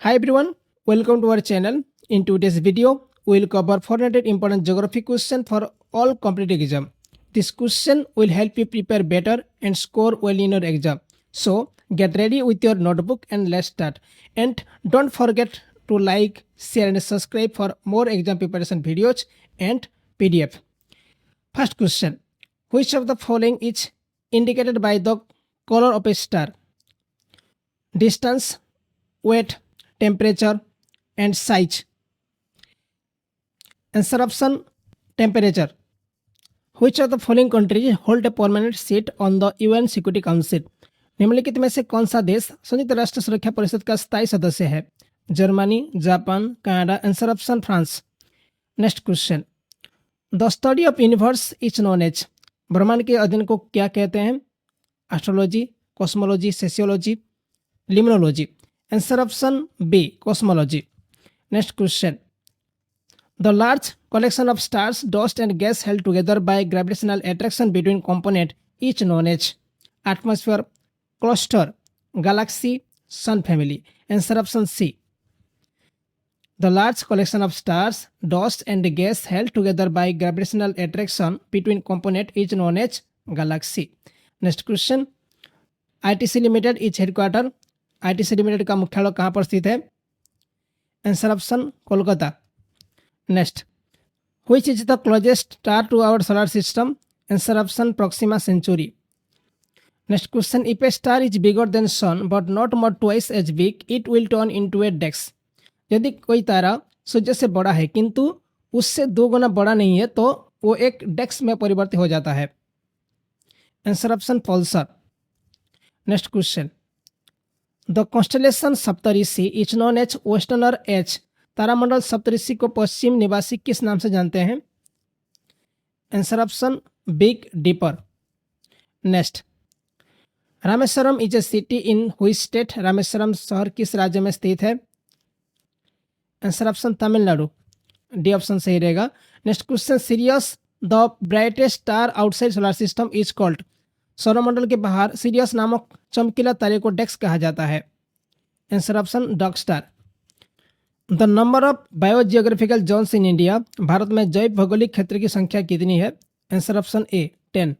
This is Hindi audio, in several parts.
Hi everyone, welcome to our channel. In today's video, we will cover 400 important geography questions for all competitive exam. This question will help you prepare better and score well in your exam. So get ready with your notebook and let's start. And don't forget to like, share and subscribe for more exam preparation videos and PDF. First question. Which of the following is indicated by the color of a star? Distance, weight, temperature and size. Answer option temperature. Which of the following countries hold a permanent seat on the UN Security Council? निम्नलिखित में से कौन सा देश संयुक्त राष्ट्र सुरक्षा परिषद का स्थायी सदस्य है? Germany, Japan, Canada. Answer option France. Next question. The study of universe is known as. ब्रह्मांड के अध्ययन को क्या कहते हैं? Astrology, cosmology, sociology, limnology. Answer option B, cosmology. Next question. The large collection of stars, dust and gas held together by gravitational attraction between components is known as atmosphere, cluster, galaxy, sun family. Answer option C. The large collection of stars, dust and gas held together by gravitational attraction between components is known as galaxy. Next question. ITC Limited is headquartered. ITC limited का मुख्यालय कहाँ पर स्थित है? Answer option Kolkata. Next. Which is the closest star to our solar system? Answer option Proxima Centauri. Next question. If a star is bigger than sun but not more twice as big it will turn into a dash. यदि कोई तारा सूर्य से बड़ा है किंतु उससे 2 गुना बड़ा नहीं है तो वो एक डेक्स में परिवर्तित हो जाता है. Answer option pulsar. Next question. The constellation Saptarishi is known as westerner h. तारामंडल सप्तऋषि को पश्चिम निवासी किस नाम से जानते हैं? Answer option Big Dipper. Next. Rameswaram is a city in which state. Rameswaram शहर किस राज्य में स्थित है? Answer option Tamil Nadu. D option सही रहेगा. Next question. Sirius the brightest star outside solar system is called. सौरमंडल के बाहर सीरियस नामक चमकीला तारे को डेक्स कहा जाता है. Answer option Dog Star. The number of biogeographical zones in India. भारत में जैव भौगोलिक क्षेत्र की संख्या कितनी है? Answer option A 10.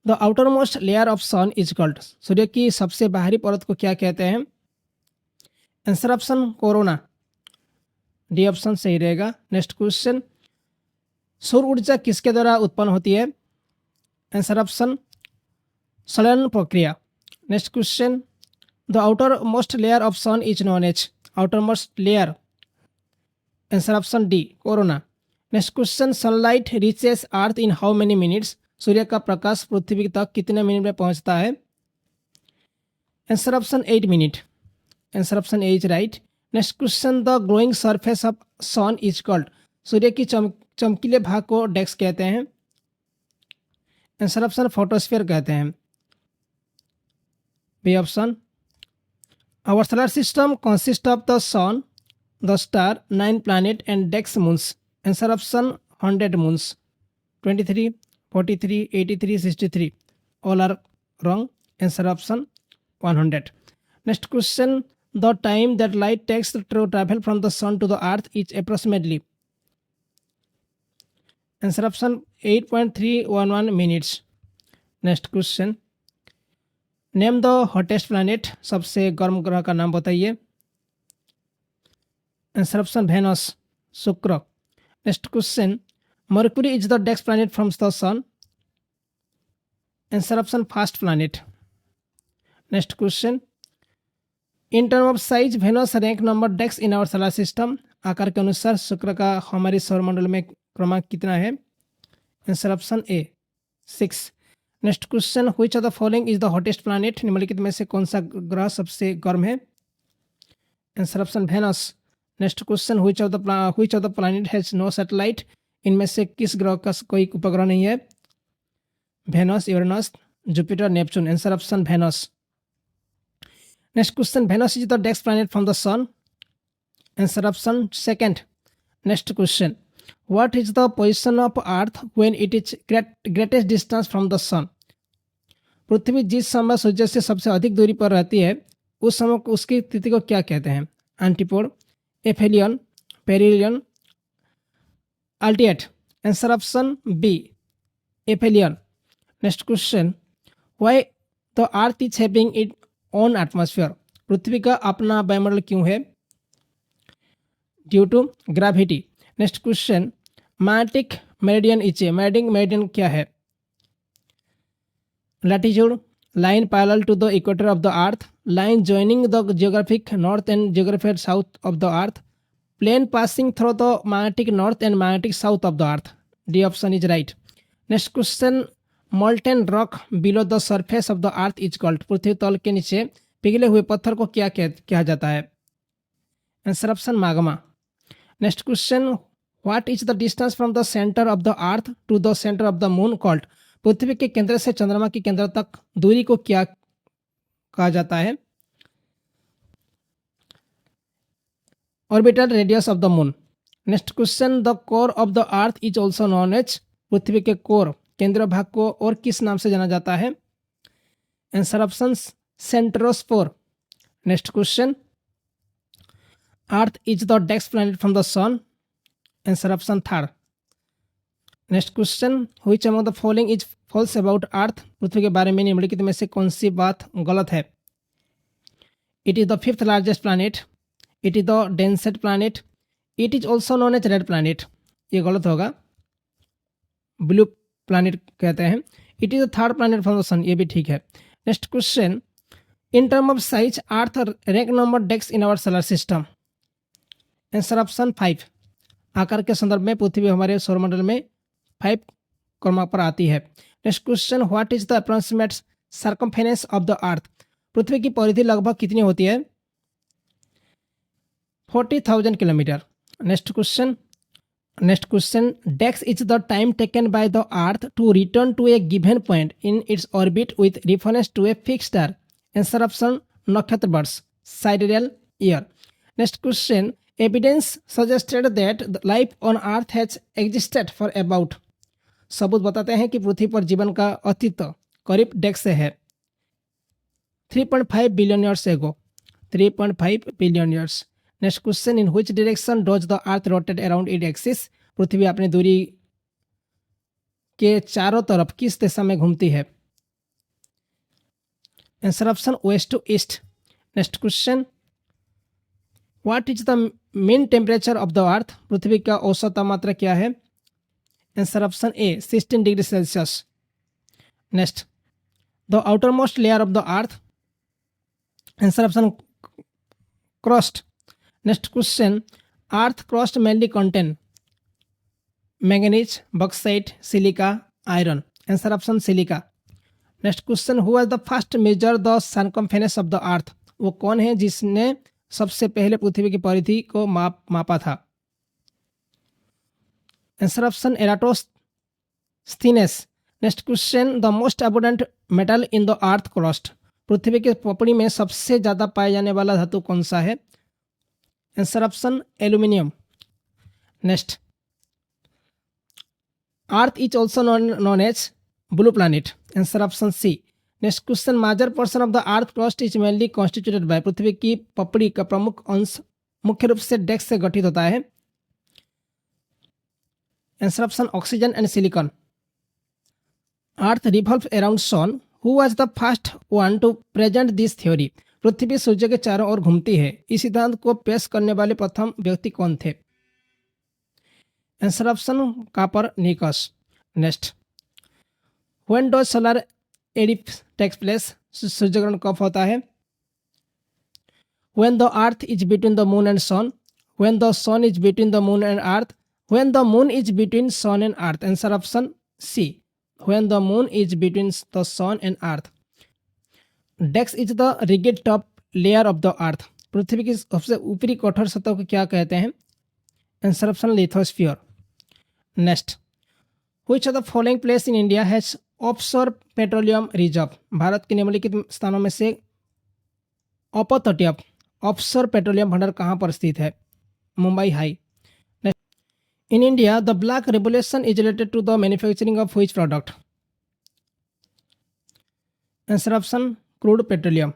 The outermost layer of sun is called. सूर्य की सबसे बाहरी परत को क्या कहते हैं? Answer option corona. D option सही रहेगा. Next question. सौर ऊर्जा किसके द्वारा उत्पन्न होती है? आंसर ऑप्शन संलयन प्रक्रिया. Next question. The outermost layer of sun is known as. Outermost layer. Answer option D corona. Next question. Sunlight reaches earth in how many minutes. सूर्य का प्रकाश पृथ्वी तक कितने मिनट में पहुंचता है? Answer option 8 minute. Answer option A is right. Next question. The glowing surface of sun is called. सूर्य की चमकीले भाग को डेक्स कहते हैं. आंसर ऑप्शन फोटोस्फीयर कहते हैं. B option. Our solar system consist of the sun, the star, 9 planet and dash moons. Answer option 100 moons. 23, 43, 83, 63 all are wrong. Answer option 100. Next question. The time that light takes to travel from the sun to the earth is approximately. Answer option 8.311 minutes. Next question. Name the hottest planet. सबसे गर्म ग्रह का नाम बताइए. आंसर ऑप्शन वेनस, शुक्र. Next question. Mercury is the next planet from the sun. Answer option first planet. Next question. In term of size Venus rank number dash in our solar system. आकार के अनुसार शुक्र का हमारे सौरमंडल में क्रमांक कितना है? Answer option a 6. Next question. Which of the following is the hottest planet. निम्नलिखित में से कौन सा ग्रह सबसे गर्म है? Answer option Venus. Next question. Which of the planet has no satellite. इनमें से किस ग्रह का कोई उपग्रह नहीं है? Venus, Uranus, Jupiter, Neptune. Answer option Venus. Next question. Venus is the next planet from the sun. Answer option second. Next question. What is the position of Earth when it is greatest distance from the sun? पृथ्वी जिस समय सूर्य से सबसे अधिक दूरी पर रहती है उस समय उसकी स्थिति को क्या कहते हैं? antipode, aphelion, perihelion, altiate. Answer option B, aphelion. Next question, why the earth is having its own atmosphere? पृथ्वी का अपना वायुमंडल क्यों है? Due to gravity. Next question, magnetic meridian is a. Magnetic meridian क्या है? Latitude, line parallel to the equator of the earth, line joining the geographic north and geographic south of the earth, plane passing through the magnetic north and magnetic south of the earth. D option is right. Next question, molten rock below the surface of the earth is called. पृथ्वी तल के नीचे पिघले हुए पत्थर को क्या कहा जाता है? Answer option magma. Next question, what is the distance from the centre of the earth to the centre of the moon called. पृथ्वी के केंद्र से चंद्रमा के केंद्र तक दूरी को क्या कहा जाता है? Orbital radius of the moon. Next question, the core of the earth is also known as. पृथ्वी के कोर केंद्र भाग को और किस नाम से जाना जाता है? Answer option centrosphere. Next question, earth is the next planet from the sun. Answer option third. Next question, which among the following is false about earth. पृथ्वी के बारे में निम्नलिखित में से कौन सी बात गलत है? It is the fifth largest planet, it is the densest planet, it is also known as red planet. ये गलत होगा, ब्लू प्लैनेट कहते हैं. It is the third planet from the sun, ये भी ठीक है. Next question, in term of size earth rank number dash in our solar system. Answer option 5. आकार के संदर्भ में पृथ्वी हमारे सौरमंडल में 5 क्रमांक पर आती है. Next question, what is the approximate circumference of the earth. पृथ्वी की परिधि लगभग कितनी होती है? 40,000 kilometre. Next question, dash is the time taken by the earth to return to a given point in its orbit with reference to a fixed star. Answer option नक्षत्र वर्ष, sidereal year. Next question, evidence suggested that life on earth has existed for about. सबूत बताते हैं कि पृथ्वी पर जीवन का अस्तित्व करीब डेक्स से है 3.5 billion years ago. 3.5 billion years. Next question, in which direction does the earth rotate around it axis. पृथ्वी अपनी दूरी के चारों तरफ किस दिशा में घूमती है? Answer option west to east. Next question, what is the mean temperature of the earth. पृथ्वी का औसत तापमात्रा क्या है? Answer option A 16 degree Celsius. Next, the outermost layer of the earth. Answer option crust. Next question, earth crust mainly contain manganese, bauxite, silica, iron. Answer option silica. Next question, who was the first measure the circumference of the earth. वो कौन है जिसने सबसे पहले पृथ्वी की परिधि को मापा था? Answer option Eratosthenes. Next question, the most abundant metal in the earth crust. पृथ्वी के पपड़ी में सबसे ज्यादा पाया जाने वाला धातु कौन सा है? Answer option aluminium. Next, earth is also known as blue planet. Answer option C. Next question, major portion of the earth crust is mainly constituted by. पृथ्वी की पपड़ी का प्रमुख अंश मुख्य रूप से डेक्स से गठित होता है. Answer option oxygen and silicon. Earth revolve around sun. Who was the first one to present this theory. पृथ्वी सूर्य के चारों ओर घूमती है, इस सिद्धांत को पेश करने वाले प्रथम व्यक्ति कौन थे? Answer option Copernicus. Next, when does solar eclipse takes place. सूर्यग्रहण कब होता है? When the earth is between the moon and sun, when the sun is between the moon and earth, when the moon is between sun and earth. Answer option C, when the moon is between the sun and earth. Dash is the rigid top layer of the earth. पृथ्वी की सबसे ऊपरी कठोर सतह को क्या कहते हैं? Answer option lithosphere. Next, which of the following place in India has offshore petroleum reserve. Bharat के निम्नलिखित स्थानों में से अपतटीय ऑफशोर पेट्रोलियम भंडार कहाँ पर स्थित है? Mumbai High. In India the black revolution is related to the manufacturing of which product? Answer option crude petroleum.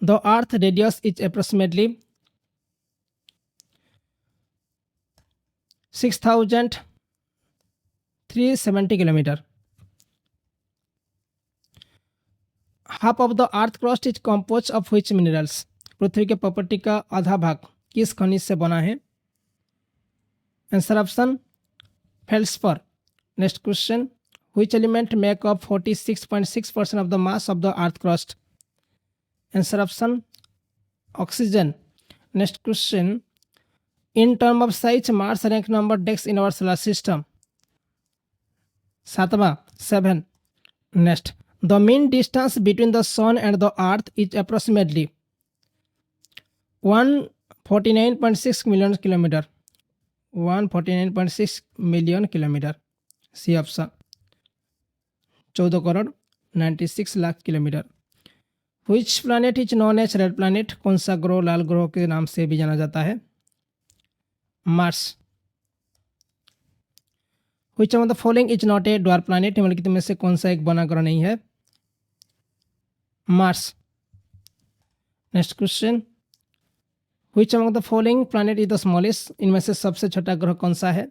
The earth radius is approximately 6,370 kilometre. Half of the earth crust is compose of which minerals? पृथ्वी के प्रॉपर्टी का आधा भाग किस खनिज से बना है? Answer option feldspar. Next question, which element make up 46.6% of the mass of the earth crust? Answer option oxygen. Next question, in term of size Mars rank number dash in our solar system? 7वां 7। Next, the mean distance between the sun and the earth is approximately 149.6 million kilometre. 149.6 million kilometre. C option 14 crore 96 lakh kilometre. Which planet is known as red planet? कौन सा ग्रह लाल ग्रह के नाम से भी जाना जाता है? Mars. Which of the following is not a dwarf planet? निम्नलिखित में से कौन सा एक बना ग्रह नहीं है? Mars. Next question, which among the following planet is the smallest? इनमें से सबसे छोटा ग्रह कौन सा है?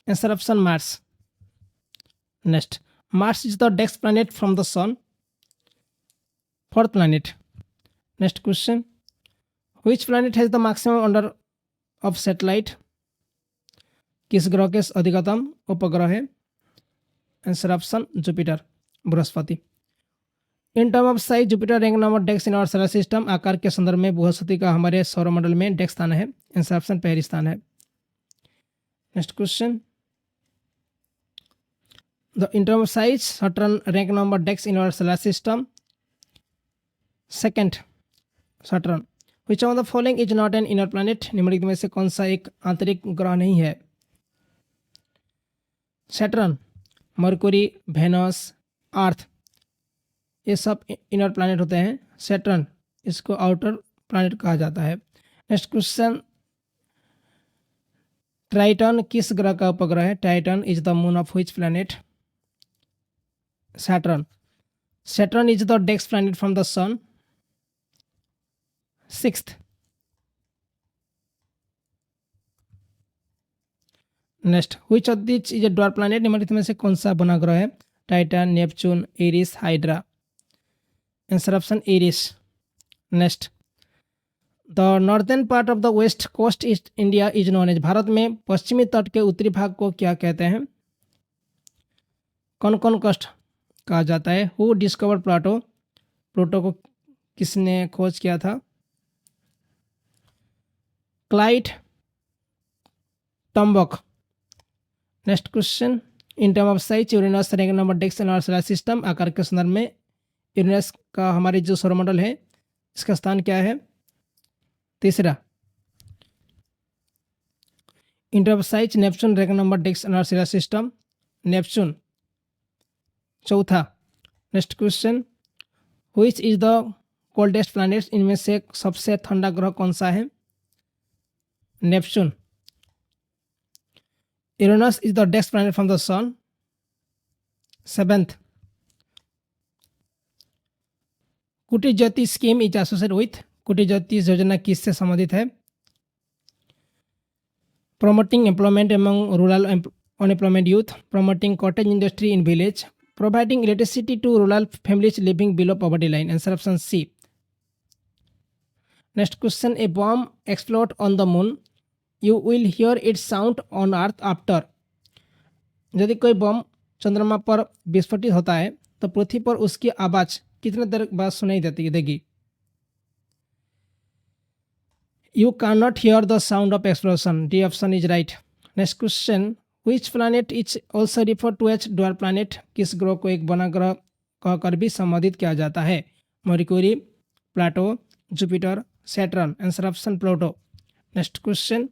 Answer option Mars. Next, Mars is the next planet from the sun. Fourth planet. Next question, which planet has the maximum number of satellite? किस ग्रह के अधिकतम उपग्रह है? Answer option Jupiter, Brihaspati. In term of size Jupiter rank number dash in our solar system? आकार के संदर्भ में बृहस्पति का हमारे सौरमंडल में डेक्स स्थान है। आंसर ऑप्शन पहली स्थान है। Next question, the in term of size Saturn rank number dash in our solar system? Second Saturn. Which of the following is not an inner planet? निम्नलिखित में से कौन सा एक आंतरिक ग्रह नहीं है? सैटर्न, मरकुरी, वेनस, अर्थ, ये सब इनर प्लैनेट होते हैं। सैटर्न इसको आउटर प्लैनेट कहा जाता है। नेक्स्ट क्वेश्चन, ट्राइटन किस ग्रह का उपग्रह है? Titan is the moon of which planet? Saturn. Saturn is the next planet from the sun. Sixth. Next, which of this is a dwarf planet? निम्नलिखित में से कौन सा बना ग्रह है? Titan, Neptune, Eris, Hydra. Answer option Eris. Next, the northern part of the west coast east India is known as? Bharat में पश्चिमी तट के उत्तरी भाग को क्या कहते हैं? कौन कोस्ट कहा जाता है? Who discover Plato? प्लूटो को किसने खोज किया था? Clyde Tombaugh. Next question, in term of size Uranus rank number dash in our solar system? आकार के संदर्भ में यूरेनस का हमारे जो सौरमंडल है इसका स्थान क्या है? तीसरा। In term of size Neptune rank number dash in our solar system? Neptune. चौथा। Next question, which is the coldest planet? इनमें से सबसे ठंडा ग्रह कौन सा है? Neptune. Uranus is the next planet from the sun. Seventh, Kutir Jyoti scheme is associated with? Kutir Jyoti Yojana किससे संबंधित है? Promoting employment among rural unemployment youth, promoting cottage industry in village, providing electricity to rural families living below poverty line. Answer option C. Next question, a bomb explode on the moon, you will hear its sound on earth after? यदि कोई बम चंद्रमा पर विस्फोटित होता है तो पृथ्वी पर उसकी आवाज कितने देर बाद सुनाई देगी? You can not hear the sound of explosion. D option is right. Next question, which planet is also refer to as dwarf planet? किस ग्रह को एक बना ग्रह कहकर भी संबोधित किया जाता है? Mercury, Pluto, Jupiter, Saturn. Answer option Pluto. Next question,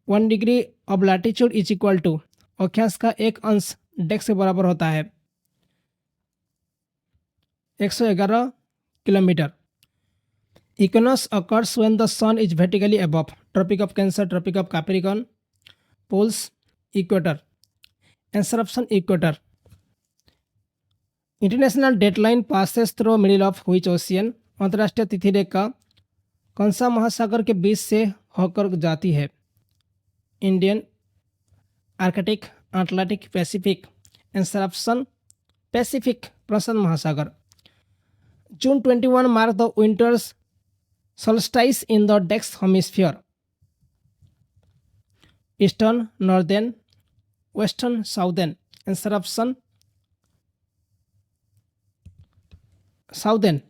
1 degree of latitude is equal to? अक्षांश का एक अंश डेक्स के बराबर होता है 111 kilometre. Equinox occurs when the sun is vertically above Tropic of Cancer, Tropic of Capricorn, poles, equator. Answer option equator. International dateline passes through middle of which ocean? अंतर्राष्ट्रीय तिथि रेखा कौन सा महासागर के बीच से होकर जाती है? Indian, Arctic, Atlantic, Pacific. Answer option Pacific, प्रशांत महासागर। June 21 mark the winters solstice in the next hemisphere. Eastern, northern, western, southern. Answer option southern.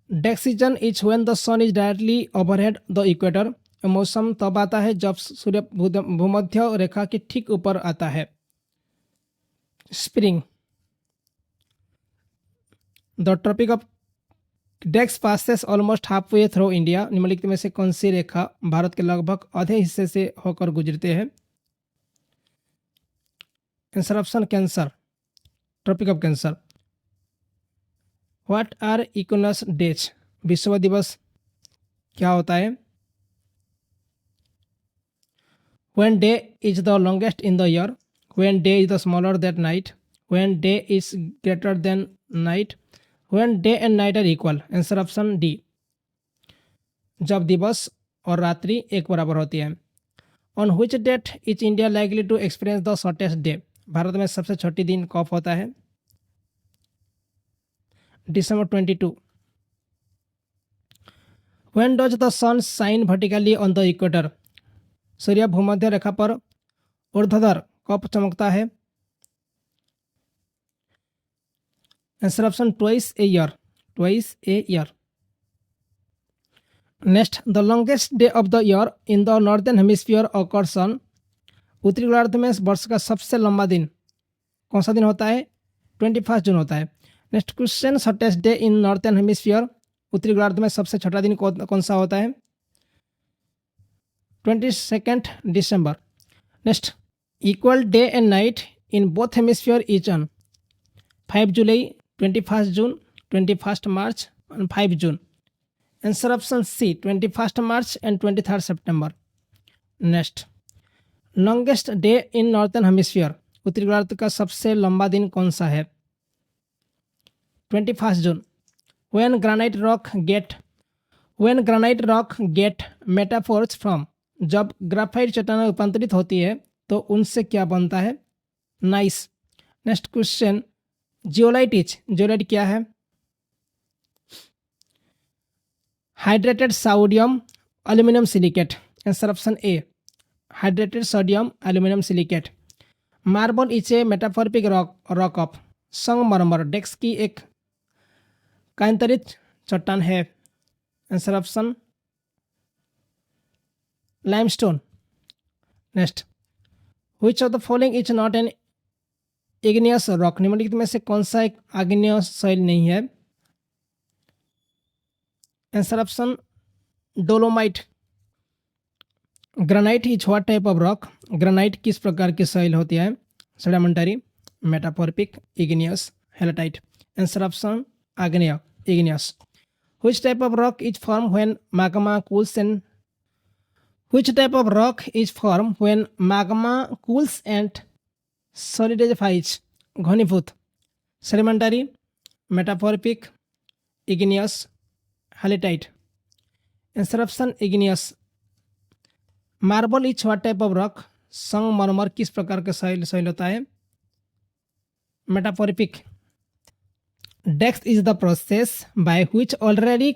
Deck season is when the sun is directly overhead the equator. मौसम तब आता है जब सूर्य भूमध्य रेखा के ठीक ऊपर आता है। Spring. The tropic of dash passes almost half way through India. निम्नलिखित में से कौन सी रेखा भारत के लगभग आधे हिस्से से होकर गुजरते हैं? Answer option Cancer, tropic of Cancer. What are equinox days? विश्व दिवस क्या होता है? When day is the longest in the year, when day is the smaller that night, when day is greater than night, when day and night are equal. Answer option D, जब दिवस और रात्रि एक बराबर होती है। On which date is India likely to experience the shortest day? Bharat में सबसे छोटी दिन कब होता है? December 22. when does the sun shine vertically on the equator? सूर्य भूमध्य रेखा पर ऊर्ध्वाधर कब चमकता है? Answer option twice a year, twice a year. Next, the longest day of the year in the northern hemisphere occurs on. उत्तरी गोलार्ध में वर्ष का सबसे लंबा दिन कौन सा दिन होता है? 21 जून होता है। Next question, shortest day in northern hemisphere. उत्तरी गोलार्ध में सबसे छोटा दिन कौन सा होता है? 22 दिसंबर। Next, equal day and night in both hemisphere is on 5 July, 21 June, 21 March and 5 June. Answer option C, 21 March and 23 September. Next, longest day in northern hemisphere. उत्तरी गोलार्ध का सबसे लंबा दिन कौन सा है? 21 जून। When granite rock get metaphors from. जब ग्राफाइट चट्टानें रूपांतरित होती है तो उनसे क्या बनता है? नाइस। नेक्स्ट क्वेश्चन, जियोलाइट क्या है? Hydrated sodium aluminium silicate. Answer option A, hydrated sodium aluminium silicate. Marble is a metaphoric rock of. संगमरमर डेक्स की एक कायांतरित चट्टान है। Answer option limestone. Next, which of the following is not N igneous rock. निम्नलिखित में से कौन सा एक आग्नेय शैल नहीं है? Answer option dolomite. Granite is what type of rock. Granite किस प्रकार की शैल होती है? Sedimentary, metaphoric, igneous, halite. Answer option आग्नेय, igneous. Which type of rock is form when magma cools and which type of rock is formed when magma cools and solidifies? घनीभूत, sedimentary, metaphoric, igneous, halite. Answer option igneous. Marble is what type of rock. संगमरमर किस प्रकार का शैल होता है? Metaphoric. Dash is the process by which already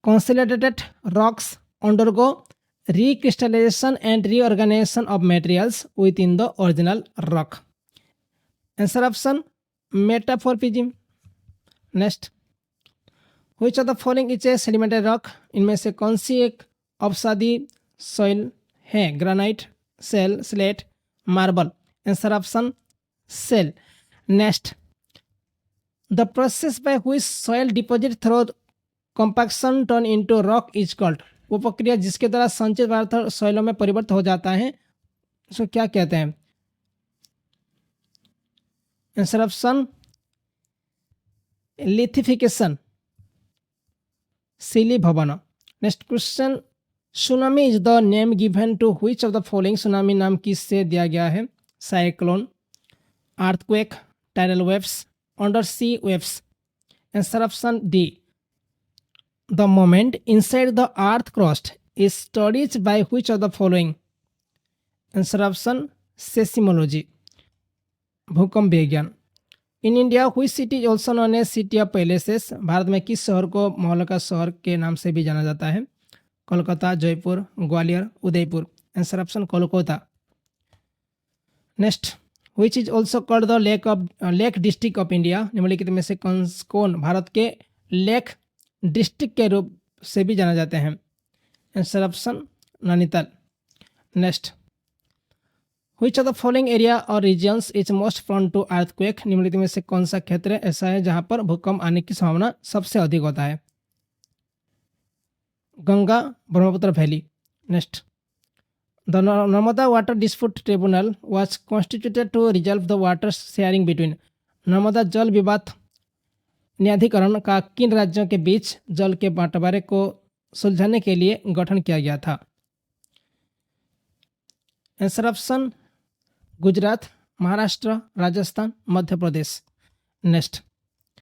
consolidated rocks undergo recrystallization and reorganization of materials within the original rock. Answer option metamorphism. Next, which of the following is a sedimentary rock. इनमें से कौन सी एक अवसादी सॉइल है? Granite, shale, slate, marble. Answer option shale. Next, the process by which soil deposit through compaction turn into rock is called. वो प्रक्रिया जिसके द्वारा संचित पदार्थ सॉइलों में परिवर्तित हो जाता है उसको क्या कहते हैं? आंसर ऑप्शन लिथिफिकेशन, शिलीभवन। Next question, tsunami is the name given to which of the following. Tsunami नाम किससे दिया गया है? Cyclone, earthquake, tidal waves, under sea waves. Answer option D, the moment inside the earth crust is studies by which of the following? Answer option seismology, भूकंप विज्ञान। In India which city is also known as city of palaces? भारत में किस शहर को महलों का शहर के नाम से भी जाना जाता है? Kolkata, Jaipur, Gwalior, Udaipur. Answer option Kolkata. Next, which is also called the lake district of India? निम्नलिखित में से कौन भारत के लेक डिस्ट्रिक्ट के रूप से भी जाना जाते हैं? Answer option Nainital. Next, which of the following area और regions is most prone to earthquake? निम्नलिखित में से कौन सा क्षेत्र ऐसा है जहां पर भूकंप आने की संभावना सबसे अधिक होता है? Ganga Brahmaputra valley. Next, the Narmada water dispute tribunal was constituted to resolve the water sharing between? Narmada जल विवाद न्यायाधिकरण का किन राज्यों के बीच जल के बंटवारे को सुलझाने के लिए गठन किया गया था? Answer option Gujarat, Maharashtra, Rajasthan, Madhya Pradesh. Next,